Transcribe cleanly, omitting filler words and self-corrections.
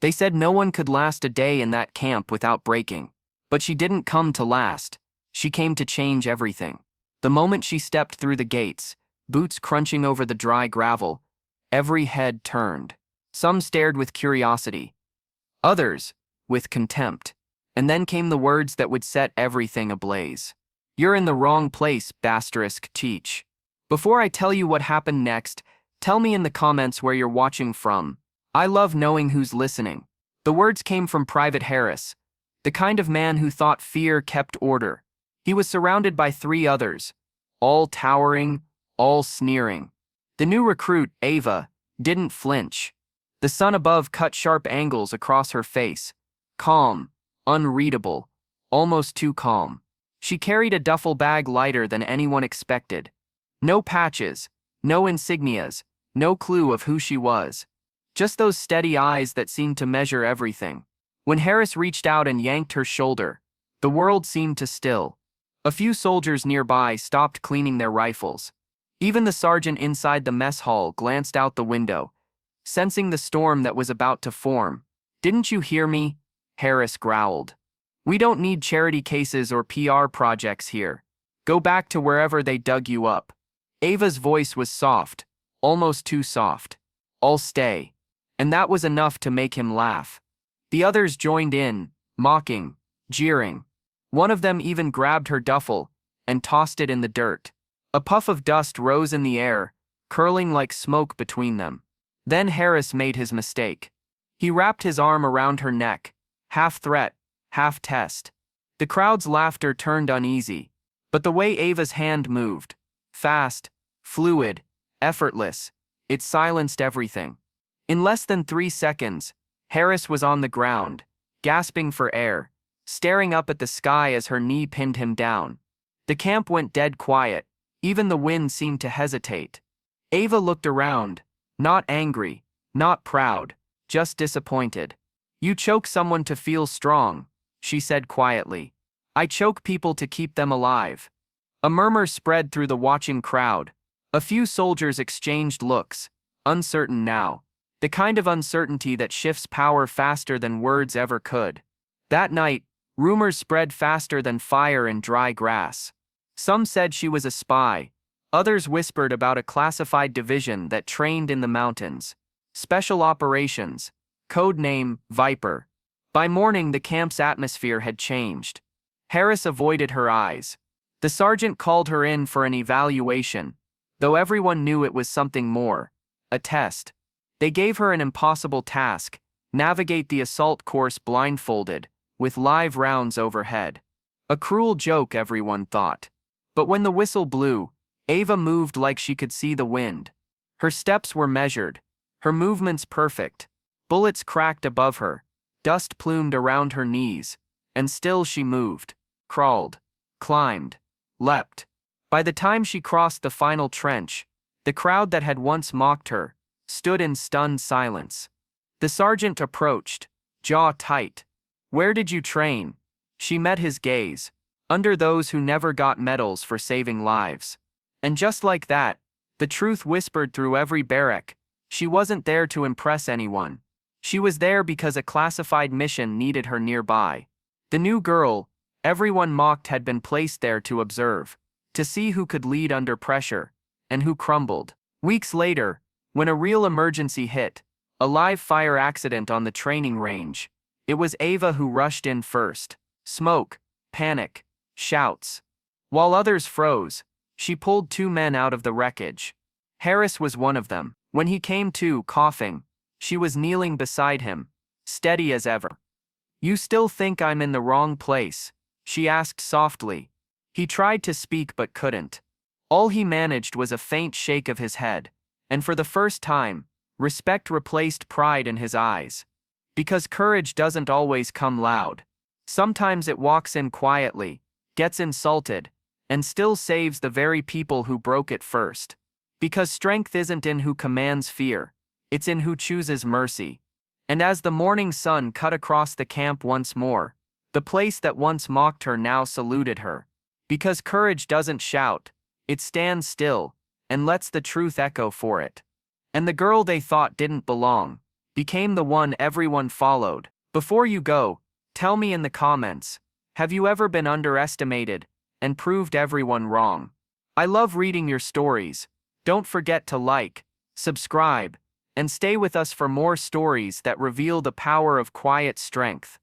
They said no one could last a day in that camp without breaking. But she didn't come to last. She came to change everything. The moment she stepped through the gates, boots crunching over the dry gravel, every head turned. Some stared with curiosity, others with contempt. And then came the words that would set everything ablaze. "You're in the wrong place, Btch. Before I tell you what happened next, tell me in the comments where you're watching from. I love knowing who's listening." The words came from Private Harris, the kind of man who thought fear kept order. He was surrounded by 3 others, all towering, all sneering. The new recruit, Ava, didn't flinch. The sun above cut sharp angles across her face, calm, unreadable, almost too calm. She carried a duffel bag lighter than anyone expected. No patches, no insignias, no clue of who she was. Just those steady eyes that seemed to measure everything. When Harris reached out and yanked her shoulder, the world seemed to still. A few soldiers nearby stopped cleaning their rifles. Even the sergeant inside the mess hall glanced out the window, sensing the storm that was about to form. "Didn't you hear me?" Harris growled. "We don't need charity cases or PR projects here. Go back to wherever they dug you up." Ava's voice was soft, almost too soft. "I'll stay." And that was enough to make him laugh. The others joined in, mocking, jeering. One of them even grabbed her duffel and tossed it in the dirt. A puff of dust rose in the air, curling like smoke between them. Then Harris made his mistake. He wrapped his arm around her neck, half threat, half test. The crowd's laughter turned uneasy, but the way Ava's hand moved, fast, fluid, effortless, it silenced everything. In less than 3 seconds, Harris was on the ground, gasping for air, staring up at the sky as her knee pinned him down. The camp went dead quiet. Even the wind seemed to hesitate. Ava looked around, not angry, not proud, just disappointed. "You choke someone to feel strong," she said quietly. "I choke people to keep them alive." A murmur spread through the watching crowd. A few soldiers exchanged looks, uncertain now. The kind of uncertainty that shifts power faster than words ever could. That night, rumors spread faster than fire in dry grass. Some said she was a spy. Others whispered about a classified division that trained in the mountains. Special operations. Code name, Viper. By morning, the camp's atmosphere had changed. Harris avoided her eyes. The sergeant called her in for an evaluation, though everyone knew it was something more. A test. They gave her an impossible task: navigate the assault course blindfolded, with live rounds overhead. A cruel joke, everyone thought. But when the whistle blew, Ava moved like she could see the wind. Her steps were measured, her movements perfect. Bullets cracked above her, dust plumed around her knees, and still she moved, crawled, climbed, leapt. By the time she crossed the final trench, the crowd that had once mocked her stood in stunned silence. The sergeant approached, jaw tight. "Where did you train?" She met his gaze. "Under those who never got medals for saving lives." And just like that, the truth whispered through every barrack. She wasn't there to impress anyone. She was there because a classified mission needed her nearby. The new girl, everyone mocked, had been placed there to observe, to see who could lead under pressure, and who crumbled. Weeks later, when a real emergency hit, a live fire accident on the training range, it was Ava who rushed in first. Smoke, panic, shouts. While others froze, she pulled 2 men out of the wreckage. Harris was one of them. When he came to, coughing, she was kneeling beside him, steady as ever. "You still think I'm in the wrong place?" she asked softly. He tried to speak but couldn't. All he managed was a faint shake of his head, and for the first time, respect replaced pride in his eyes. Because courage doesn't always come loud. Sometimes it walks in quietly, gets insulted, and still saves the very people who broke it first. Because strength isn't in who commands fear, it's in who chooses mercy. And as the morning sun cut across the camp once more, the place that once mocked her now saluted her. Because courage doesn't shout, it stands still, and lets the truth echo for it. And the girl they thought didn't belong, became the one everyone followed. Before you go, tell me in the comments, have you ever been underestimated and proved everyone wrong? I love reading your stories. Don't forget to like, subscribe, and stay with us for more stories that reveal the power of quiet strength.